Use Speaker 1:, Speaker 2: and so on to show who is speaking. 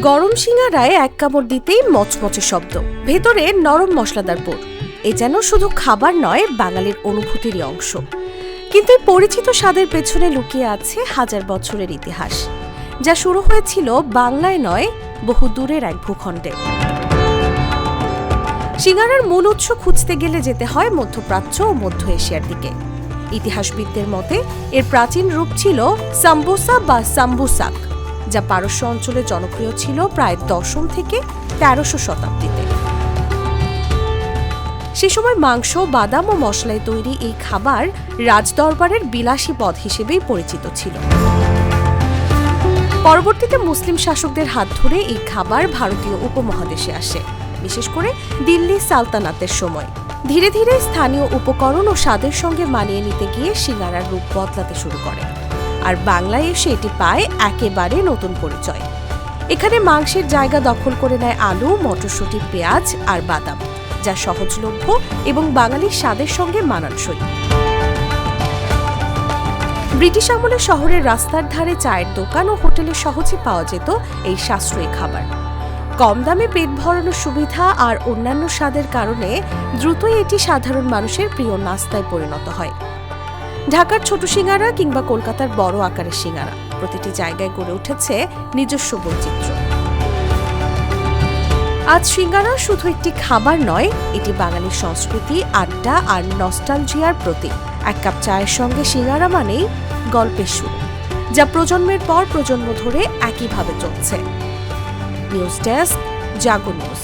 Speaker 1: গরম সিঙ্গারায় এক কামড় দিতেই মচমচে শব্দ, ভেতরে নরম মশলাদার পুর। এ যেন শুধু খাবার নয়, বাঙালির অনুভূতিরই অংশ। কিন্তু এই পরিচিত স্বাদের পেছনে লুকিয়ে আছে হাজার বছরের ইতিহাস, যা শুরু হয়েছিল বাংলায় নয়, বহু দূরের এক ভূখণ্ডে। সিঙ্গারার মূল উৎস খুঁজতে গেলে যেতে হয় মধ্যপ্রাচ্য ও মধ্য এশিয়ার দিকে। ইতিহাসবিদদের মতে এর প্রাচীন রূপ ছিল সাম্বোসা বা সাম্বুসাক, যা পারস্য অঞ্চলে জনপ্রিয় ছিল প্রায় 10ম থেকে 1300 শতাব্দীতে। সে সময় মাংস, বাদাম ও মশলায় তৈরি এই খাবার রাজদরবারের বিলাসী পদ হিসেবেই পরিচিত ছিল। পরবর্তীতে মুসলিম শাসকদের হাত ধরে এই খাবার ভারতীয় উপমহাদেশে আসে, বিশেষ করে দিল্লি সালতানাতের সময়। ধীরে ধীরে স্থানীয় উপকরণ ও স্বাদের সঙ্গে মানিয়ে নিতে গিয়ে সিঙ্গারার রূপ বদলাতে শুরু করে, আর বাংলায় এসে এটি পায় একেবারে নতুন পরিচয়। এখানে মাংসের জায়গা দখল করে নেয় আলু, মটরশুঁটি, পেঁয়াজ আর বাদাম, যা সহজলভ্য এবং বাঙালির স্বাদের সঙ্গে মানানসই। ব্রিটিশ আমলে শহরের রাস্তার ধারে চায়ের দোকান ও হোটেলে সহজে পাওয়া যেত এই সাশ্রয়ী খাবার। কম দামে পেট ভরানোর সুবিধা আর অন্যান্য স্বাদের কারণে দ্রুতই এটি সাধারণ মানুষের প্রিয় নাস্তায় পরিণত হয়। ঢাকার ছোট সিঙ্গারা কিংবা কলকাতার বড় আকারের সিঙ্গারা, প্রতিটি জায়গায় গড়ে উঠেছে নিজস্ব বৈচিত্র্য। আজ সিঙ্গারা শুধু একটি খাবার নয়, এটি বাঙালির সংস্কৃতি, আড্ডা আর নস্টালজিয়ার প্রতীক। এক কাপ চায়ের সঙ্গে সিঙ্গারা মানেই গল্পের শুরু, যা প্রজন্মের পর প্রজন্ম ধরে একইভাবে চলছে। নিউজ ডেস্ক, জাগো নিউজ।